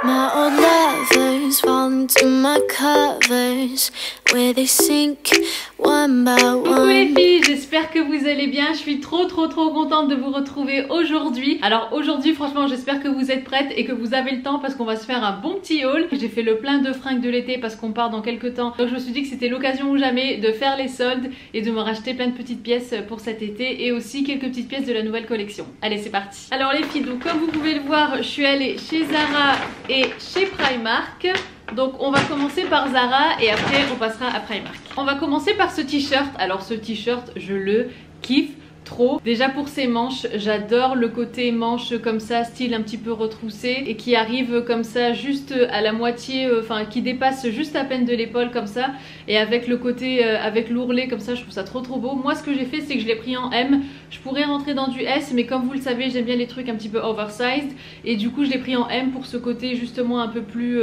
My old lovers fall into my covers where they sink one by one. Coucou les filles, j'espère que vous allez bien. Je suis trop contente de vous retrouver aujourd'hui. Alors aujourd'hui franchement j'espère que vous êtes prêtes et que vous avez le temps parce qu'on va se faire un bon petit haul. J'ai fait le plein de fringues de l'été parce qu'on part dans quelques temps. Donc je me suis dit que c'était l'occasion ou jamais de faire les soldes et de me racheter plein de petites pièces pour cet été et aussi quelques petites pièces de la nouvelle collection. Allez c'est parti. Alors les filles, donc comme vous pouvez le voir, je suis allée chez Zara et chez Primark. Donc on va commencer par Zara et après on passera à Primark. On va commencer par ce t-shirt. Alors ce t-shirt je le kiffe trop. Déjà pour ses manches, j'adore le côté manche comme ça, style un petit peu retroussé et qui arrive comme ça juste à la moitié, enfin qui dépasse juste à peine de l'épaule comme ça, et avec le côté avec l'ourlet comme ça, je trouve ça trop beau. Moi ce que j'ai fait c'est que je l'ai pris en M. Je pourrais rentrer dans du S mais comme vous le savez j'aime bien les trucs un petit peu oversized et du coup je l'ai pris en M pour ce côté justement un peu plus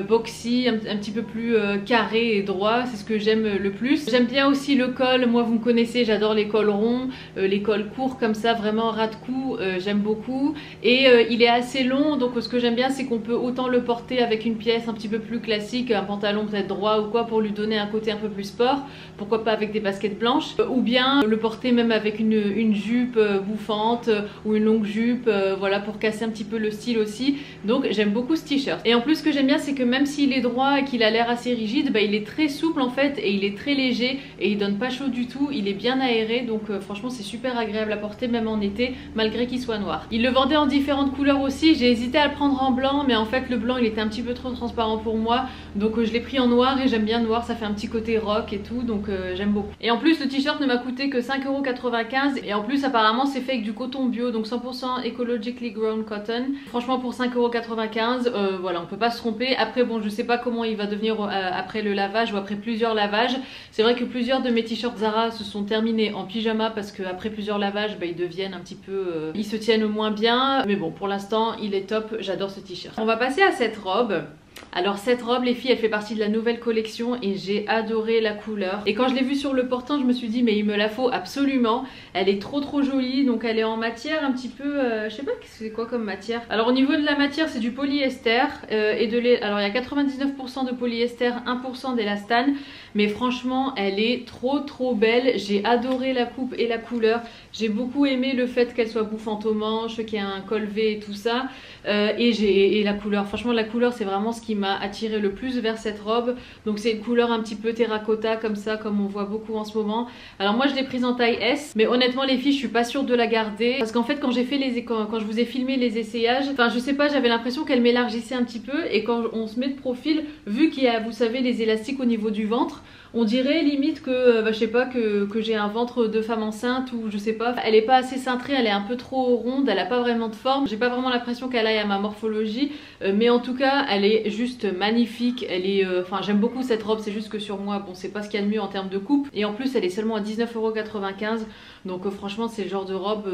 boxy, un petit peu plus carré et droit, c'est ce que j'aime le plus. J'aime bien aussi le col, moi vous me connaissez, j'adore les cols ronds. Les cols courts comme ça, vraiment ras de cou, j'aime beaucoup. Et il est assez long, donc ce que j'aime bien c'est qu'on peut autant le porter avec une pièce un petit peu plus classique, un pantalon peut-être droit ou quoi, pour lui donner un côté un peu plus sport, pourquoi pas avec des baskets blanches, ou bien le porter même avec une jupe bouffante ou une longue jupe, voilà, pour casser un petit peu le style aussi. Donc j'aime beaucoup ce t-shirt. Et en plus ce que j'aime bien c'est que même s'il est droit et qu'il a l'air assez rigide, bah, il est très souple en fait et il est très léger et il donne pas chaud du tout, il est bien aéré, donc franchement c'est super agréable à porter même en été malgré qu'il soit noir. Il le vendait en différentes couleurs aussi, j'ai hésité à le prendre en blanc mais en fait le blanc il était un petit peu trop transparent pour moi, donc je l'ai pris en noir et j'aime bien noir, ça fait un petit côté rock et tout, donc j'aime beaucoup. Et en plus le t-shirt ne m'a coûté que 5,95 € et en plus apparemment c'est fait avec du coton bio, donc 100% ecologically grown cotton. Franchement pour 5,95 €, voilà, on peut pas se tromper. Après bon, je sais pas comment il va devenir après le lavage ou après plusieurs lavages. C'est vrai que plusieurs de mes t-shirts Zara se sont terminés en pyjama parce que après plusieurs lavages, bah, ils deviennent un petit peu, ils se tiennent moins bien. Mais bon, pour l'instant, il est top. J'adore ce t-shirt. On va passer à cette robe. Alors cette robe les filles elle fait partie de la nouvelle collection et j'ai adoré la couleur. Et quand je l'ai vue sur le portant je me suis dit mais il me la faut absolument. Elle est trop jolie, donc elle est en matière un petit peu, je sais pas c'est quoi comme matière. Alors au niveau de la matière c'est du polyester et de lait. Alors il y a 99% de polyester, 1% d'élastane. Mais franchement elle est trop belle. J'ai adoré la coupe et la couleur. J'ai beaucoup aimé le fait qu'elle soit bouffante aux manches, qu'il y ait un col V et tout ça. Et la couleur, franchement la couleur c'est vraiment ce qui m'a attiré le plus vers cette robe. Donc c'est une couleur un petit peu terracotta comme ça, comme on voit beaucoup en ce moment. Alors moi je l'ai prise en taille S, mais honnêtement les filles je suis pas sûre de la garder parce qu'en fait quand j'ai fait quand je vous ai filmé les essayages, enfin je sais pas, j'avais l'impression qu'elle m'élargissait un petit peu et quand on se met de profil, vu qu'il y a vous savez les élastiques au niveau du ventre, on dirait limite que, je sais pas, que j'ai un ventre de femme enceinte ou je sais pas. Elle est pas assez cintrée, elle est un peu trop ronde, elle a pas vraiment de forme. J'ai pas vraiment l'impression qu'elle aille à ma morphologie, mais en tout cas elle est juste magnifique. Elle est, enfin j'aime beaucoup cette robe, c'est juste que sur moi, bon c'est pas ce qu'il y a de mieux en termes de coupe. Et en plus elle est seulement à 19,95 €, donc franchement c'est le genre de robe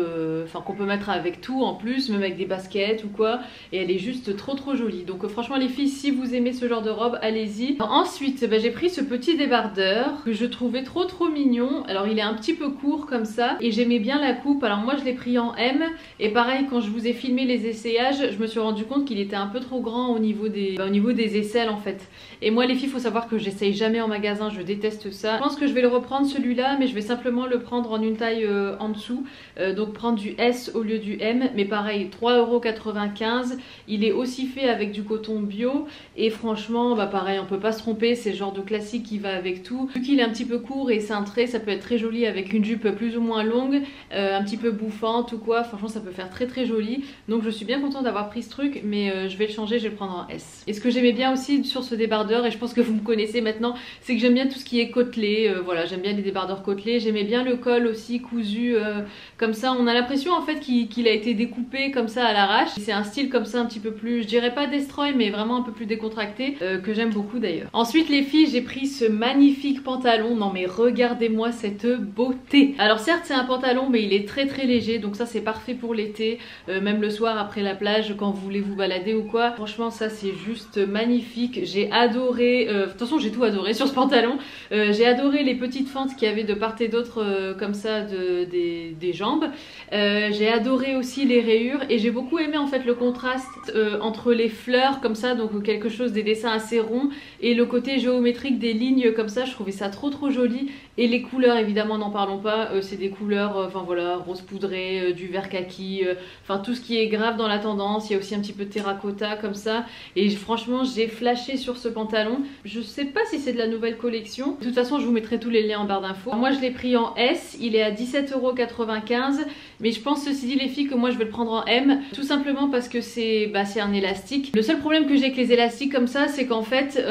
qu'on peut mettre avec tout en plus, même avec des baskets ou quoi. Et elle est juste trop jolie. Donc franchement les filles, si vous aimez ce genre de robe, allez-y. Ensuite j'ai pris ce petit débardeur que je trouvais trop mignon. Alors il est un petit peu court comme ça et j'aimais bien la coupe. Alors moi je l'ai pris en M et pareil quand je vous ai filmé les essayages je me suis rendu compte qu'il était un peu trop grand au niveau des aisselles en fait. Et moi les filles faut savoir que j'essaye jamais en magasin, je déteste ça. Je pense que je vais le reprendre celui-là mais je vais simplement le prendre en une taille en dessous, donc prendre du S au lieu du M. Mais pareil 3,95 €. Il est aussi fait avec du coton bio et franchement bah pareil on peut pas se tromper, c'est le genre de classique qui va avec tout. Vu qu'il est un petit peu court et cintré, ça peut être très joli avec une jupe plus ou moins longue, un petit peu bouffante ou quoi. Franchement ça peut faire très joli. Donc je suis bien contente d'avoir pris ce truc, mais je vais le changer, je vais le prendre en S. Et ce que j'aimais bien aussi sur ce débardeur, et je pense que vous me connaissez maintenant, c'est que j'aime bien tout ce qui est côtelé. Voilà, j'aime bien les débardeurs côtelés. J'aimais bien le col aussi cousu comme ça. On a l'impression en fait qu'il a été découpé comme ça à l'arrache. C'est un style comme ça un petit peu plus, je dirais pas destroy mais vraiment un peu plus décontracté, que j'aime beaucoup d'ailleurs. Ensuite les filles, j'ai pris ce magnifique magnifique pantalon. Non mais regardez-moi cette beauté. Alors certes c'est un pantalon mais il est très très léger, donc ça c'est parfait pour l'été, même le soir après la plage quand vous voulez vous balader ou quoi. Franchement ça c'est juste magnifique. J'ai adoré, de toute façon j'ai tout adoré sur ce pantalon. J'ai adoré les petites fentes qu'il y avait de part et d'autre comme ça des jambes. J'ai adoré aussi les rayures et j'ai beaucoup aimé en fait le contraste entre les fleurs comme ça, donc quelque chose, des dessins assez ronds, et le côté géométrique des lignes comme ça. Je trouvais ça trop joli. Et les couleurs évidemment n'en parlons pas, c'est des couleurs enfin voilà, rose poudré, du vert kaki, enfin tout ce qui est grave dans la tendance. Il y a aussi un petit peu de terracotta comme ça, et franchement j'ai flashé sur ce pantalon. Je sais pas si c'est de la nouvelle collection, de toute façon je vous mettrai tous les liens en barre d'infos. Moi je l'ai pris en S, il est à 17,95 €, mais je pense ceci dit les filles que moi je vais le prendre en M, tout simplement parce que c'est un élastique. Le seul problème que j'ai avec les élastiques comme ça, c'est qu'en fait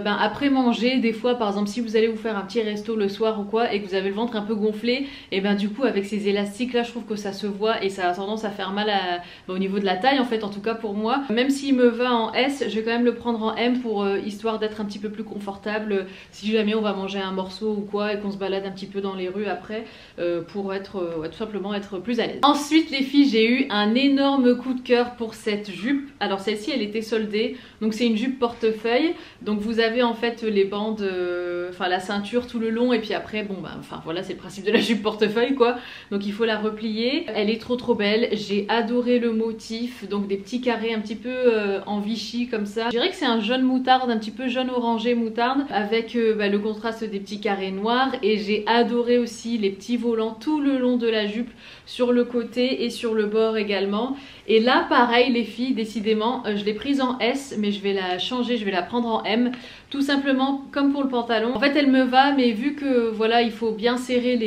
après manger, des fois par exemple si vous allez vous faire un petit resto le soir ou quoi et que vous avez le ventre un peu gonflé, et du coup avec ces élastiques là je trouve que ça se voit et ça a tendance à faire mal au niveau de la taille en fait, en tout cas pour moi. Même s'il me va en S, je vais quand même le prendre en M pour histoire d'être un petit peu plus confortable si jamais on va manger un morceau ou quoi et qu'on se balade un petit peu dans les rues après, pour être tout simplement être plus à l'aise. Ensuite les filles, j'ai eu un énorme coup de cœur pour cette jupe. Alors celle-ci elle était soldée, donc c'est une jupe portefeuille, donc vous avez en fait les bandes, enfin la ceinture tout le long, et puis après bon enfin voilà, c'est le principe de la jupe portefeuille quoi, donc il faut la replier. Elle est trop belle, j'ai adoré le motif, donc des petits carrés un petit peu en Vichy comme ça. Je dirais que c'est un jaune moutarde, un petit peu jaune orangé moutarde, avec le contraste des petits carrés noirs, et j'ai adoré aussi les petits volants tout le long de la jupe, sur le côté et sur le bord également. Et là pareil les filles, décidément je l'ai prise en S, mais je vais la changer, je vais la prendre en M, tout simplement comme pour le pantalon. En fait elle me va, mais vu que voilà il faut bien serrer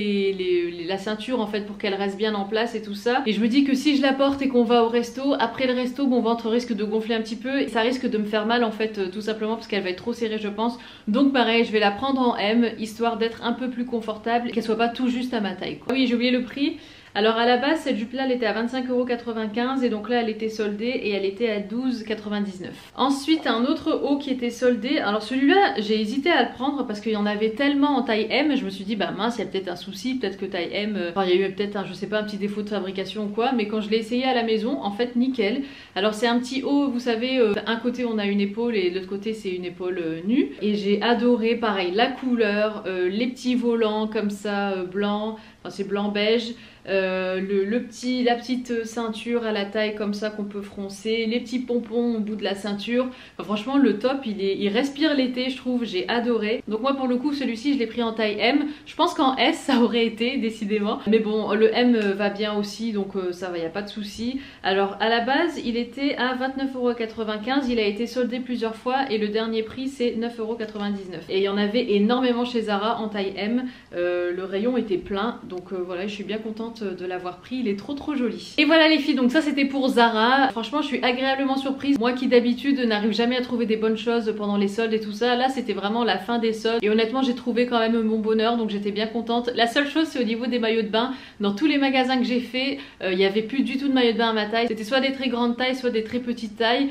la ceinture en fait pour qu'elle reste bien en place et tout ça, et je me dis que si je la porte et qu'on va au resto, après le resto mon ventre risque de gonfler un petit peu et ça risque de me faire mal en fait, tout simplement parce qu'elle va être trop serrée je pense. Donc pareil je vais la prendre en M, histoire d'être un peu plus confortable, qu'elle soit pas tout juste à ma taille quoi. Oui, j'ai oublié le prix. Alors à la base cette jupe là elle était à 25,95 € et donc là elle était soldée et elle était à 12,99 €. Ensuite un autre haut qui était soldé. Alors celui-là j'ai hésité à le prendre parce qu'il y en avait tellement en taille M, je me suis dit bah mince, il y a peut-être un souci, peut-être que taille M, enfin il y a eu peut-être je sais pas, un petit défaut de fabrication ou quoi, mais quand je l'ai essayé à la maison en fait nickel. Alors c'est un petit haut, vous savez, un côté on a une épaule et l'autre côté c'est une épaule nue, et j'ai adoré pareil la couleur, les petits volants comme ça blanc, enfin c'est blanc beige, la petite ceinture à la taille comme ça qu'on peut froncer, les petits pompons au bout de la ceinture. Enfin, franchement le top il respire l'été je trouve, j'ai adoré. Donc moi pour le coup celui-ci je l'ai pris en taille M. Je pense qu'en S ça aurait été décidément, mais bon le M va bien aussi, donc ça va, y a pas de souci. Alors à la base il était à 29,95 €, il a été soldé plusieurs fois et le dernier prix c'est 9,99 €, et il y en avait énormément chez Zara en taille M. Le rayon était plein, donc voilà, je suis bien contente de l'avoir pris, il est trop joli. Et voilà les filles, donc ça c'était pour Zara. Franchement je suis agréablement surprise, moi qui d'habitude n'arrive jamais à trouver des bonnes choses pendant les soldes et tout ça, là c'était vraiment la fin des soldes et honnêtement j'ai trouvé quand même mon bonheur, donc j'étais bien contente. La seule chose c'est au niveau des maillots de bain. Dans tous les magasins que j'ai fait, il n'y avait plus du tout de maillots de bain à ma taille, c'était soit des très grandes tailles soit des très petites tailles,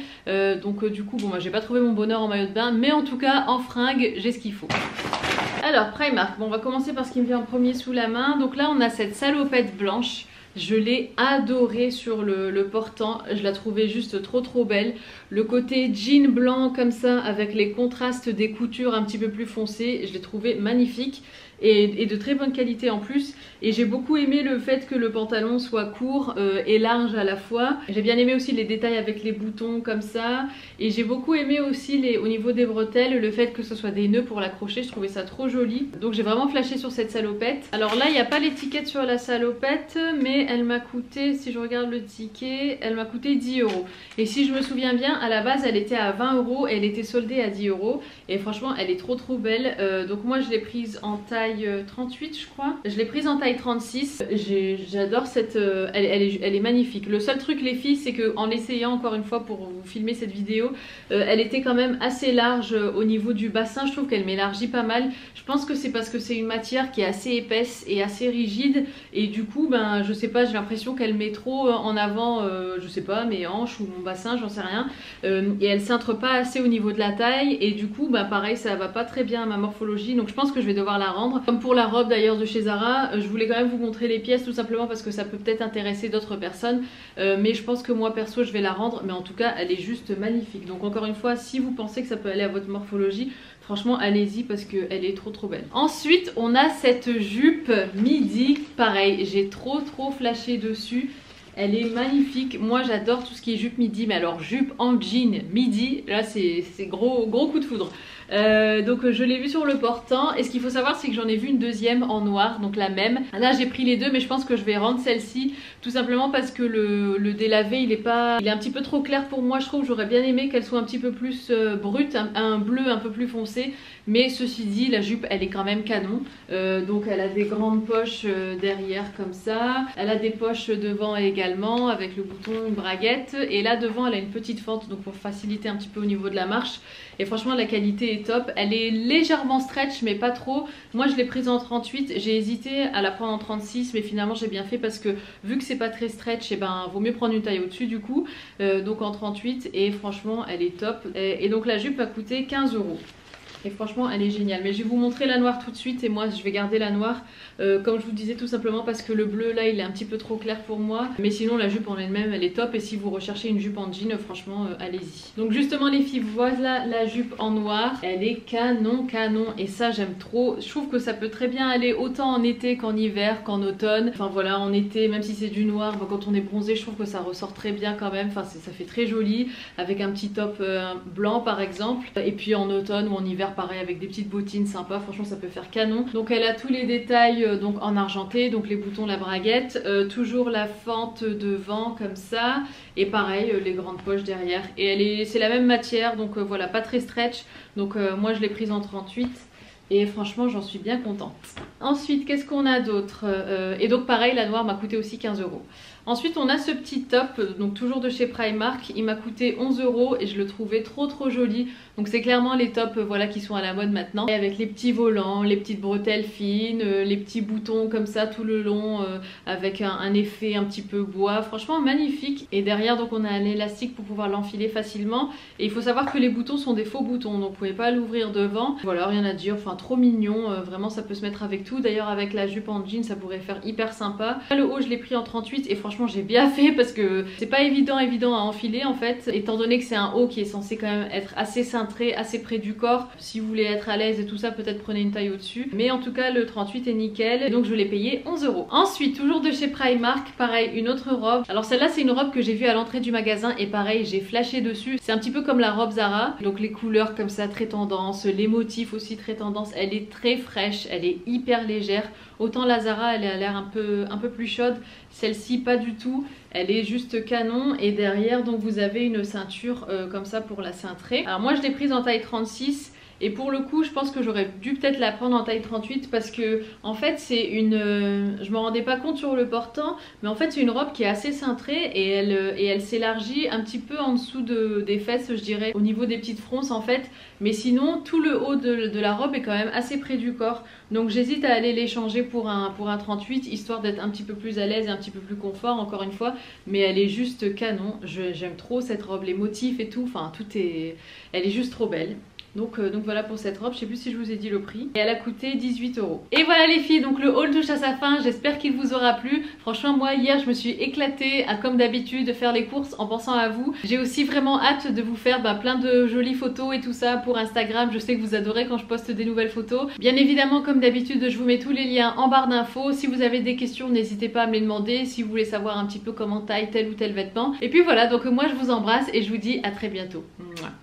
donc du coup bon moi j'ai pas trouvé mon bonheur en maillot de bain, mais en tout cas en fringues j'ai ce qu'il faut. Alors Primark, bon on va commencer par ce qui me vient en premier sous la main. Donc là on a cette salopette blanche, je l'ai adorée sur le portant, je la trouvais juste trop belle. Le côté jean blanc comme ça avec les contrastes des coutures un petit peu plus foncées, je l'ai trouvé magnifique. Et de très bonne qualité en plus, et j'ai beaucoup aimé le fait que le pantalon soit court et large à la fois. J'ai bien aimé aussi les détails avec les boutons comme ça, et j'ai beaucoup aimé aussi au niveau des bretelles, le fait que ce soit des nœuds pour l'accrocher, je trouvais ça trop joli. Donc j'ai vraiment flashé sur cette salopette. Alors là il n'y a pas l'étiquette sur la salopette, mais elle m'a coûté, si je regarde le ticket, elle m'a coûté 10 €. Et si je me souviens bien, à la base elle était à 20 € et elle était soldée à 10 €, et franchement elle est trop belle. Donc moi je l'ai prise en taille taille 38 je crois. Je l'ai prise en taille 36. J'adore cette... elle est magnifique. Le seul truc les filles c'est qu'en l'essayant encore une fois pour vous filmer cette vidéo, elle était quand même assez large au niveau du bassin. Je trouve qu'elle m'élargit pas mal. Je pense que c'est parce que c'est une matière qui est assez épaisse et assez rigide et du coup ben je sais pas, j'ai l'impression qu'elle met trop en avant je sais pas mes hanches ou mon bassin, j'en sais rien, et elle cintre pas assez au niveau de la taille et du coup bah pareil ça va pas très bien à ma morphologie, donc je pense que je vais devoir la rendre. Comme pour la robe d'ailleurs de chez Zara, je voulais quand même vous montrer les pièces tout simplement parce que ça peut peut-être intéresser d'autres personnes, mais je pense que moi perso je vais la rendre, mais en tout cas elle est juste magnifique. Donc encore une fois, si vous pensez que ça peut aller à votre morphologie, franchement allez-y parce qu'elle est trop belle. Ensuite on a cette jupe midi, pareil j'ai trop flashé dessus. Elle est magnifique, moi j'adore tout ce qui est jupe midi, mais alors jupe en jean midi, là c'est gros coup de foudre. Donc je l'ai vue sur le portant et ce qu'il faut savoir c'est que j'en ai vu une deuxième en noir, donc la même. Là j'ai pris les deux mais je pense que je vais rendre celle-ci tout simplement parce que le délavé il est un petit peu trop clair pour moi, je trouve. J'aurais bien aimé qu'elle soit un petit peu plus brute, un bleu un peu plus foncé, mais ceci dit la jupe elle est quand même canon. Donc elle a des grandes poches derrière comme ça, elle a des poches devant également avec le bouton, une braguette, et là devant elle a une petite fente donc pour faciliter un petit peu au niveau de la marche. Et franchement la qualité est top, elle est légèrement stretch mais pas trop. Moi je l'ai prise en 38, j'ai hésité à la prendre en 36 mais finalement j'ai bien fait parce que vu que c'est pas très stretch, et ben vaut mieux prendre une taille au-dessus du coup, donc en 38, et franchement elle est top. Et donc la jupe a coûté 15 €. Et franchement elle est géniale, mais je vais vous montrer la noire tout de suite et moi je vais garder la noire comme je vous disais, tout simplement parce que le bleu là il est un petit peu trop clair pour moi, mais sinon la jupe en elle-même elle est top. Et si vous recherchez une jupe en jean, franchement allez-y. Donc justement les filles, voilà la jupe en noir, elle est canon et ça j'aime trop. Je trouve que ça peut très bien aller autant en été qu'en hiver, qu'en automne. Enfin voilà, en été même si c'est du noir, quand on est bronzé je trouve que ça ressort très bien quand même, enfin ça fait très joli avec un petit top blanc par exemple, et puis en automne ou en hiver pareil avec des petites bottines sympas, franchement ça peut faire canon. Donc elle a tous les détails donc en argenté, donc les boutons, la braguette, toujours la fente devant comme ça, et pareil les grandes poches derrière, et c'est la même matière donc voilà, pas très stretch. Donc moi je l'ai prise en 38 et franchement j'en suis bien contente. Ensuite qu'est-ce qu'on a d'autre, et donc pareil la noire m'a coûté aussi 15 €. Ensuite on a ce petit top, donc toujours de chez Primark, il m'a coûté 11 € et je le trouvais trop joli. Donc c'est clairement les tops voilà, qui sont à la mode maintenant, et avec les petits volants, les petites bretelles fines, les petits boutons comme ça tout le long, avec un effet un petit peu bois, franchement magnifique. Et derrière donc on a un élastique pour pouvoir l'enfiler facilement, et il faut savoir que les boutons sont des faux boutons, donc vous pouvez pas l'ouvrir devant. Voilà, rien à dire, enfin trop mignon, vraiment ça peut se mettre avec tout. D'ailleurs avec la jupe en jean ça pourrait faire hyper sympa. Le haut je l'ai pris en 38 et franchement j'ai bien fait parce que c'est pas évident à enfiler en fait, étant donné que c'est un haut qui est censé quand même être assez cintré, assez près du corps. Si vous voulez être à l'aise et tout ça, peut-être prenez une taille au-dessus, mais en tout cas le 38 est nickel, et donc je l'ai payé 11 €. Ensuite toujours de chez Primark, pareil une autre robe. Alors celle-là c'est une robe que j'ai vue à l'entrée du magasin et pareil j'ai flashé dessus. C'est un petit peu comme la robe Zara, donc les couleurs comme ça très tendance, les motifs aussi très tendance. Elle est très fraîche, elle est hyper légère. Autant la Zara elle a l'air un peu plus chaude, celle-ci pas du tout, elle est juste canon. Et derrière donc vous avez une ceinture comme ça pour la cintrer. Alors moi je l'ai prise en taille 36 et pour le coup je pense que j'aurais dû peut-être la prendre en taille 38 parce que en fait c'est une... je me rendais pas compte sur le portant, mais en fait c'est une robe qui est assez cintrée et elle s'élargit un petit peu en dessous des fesses je dirais, au niveau des petites fronces en fait, mais sinon tout le haut de la robe est quand même assez près du corps. Donc j'hésite à aller l'échanger pour un 38 histoire d'être un petit peu plus à l'aise et un petit peu plus confort encore une fois, mais elle est juste canon. J'aime trop cette robe, les motifs et tout, enfin tout est... elle est juste trop belle. Donc voilà pour cette robe, je sais plus si je vous ai dit le prix, et elle a coûté 18 €. Et voilà les filles, donc le haul touche à sa fin, j'espère qu'il vous aura plu. Franchement moi hier je me suis éclatée comme d'habitude de faire les courses en pensant à vous. J'ai aussi vraiment hâte de vous faire plein de jolies photos et tout ça pour Instagram. Je sais que vous adorez quand je poste des nouvelles photos. Bien évidemment comme d'habitude je vous mets tous les liens en barre d'infos. Si vous avez des questions n'hésitez pas à me les demander, si vous voulez savoir un petit peu comment taille tel ou tel vêtement. Et puis voilà, donc moi je vous embrasse et je vous dis à très bientôt. Mouah.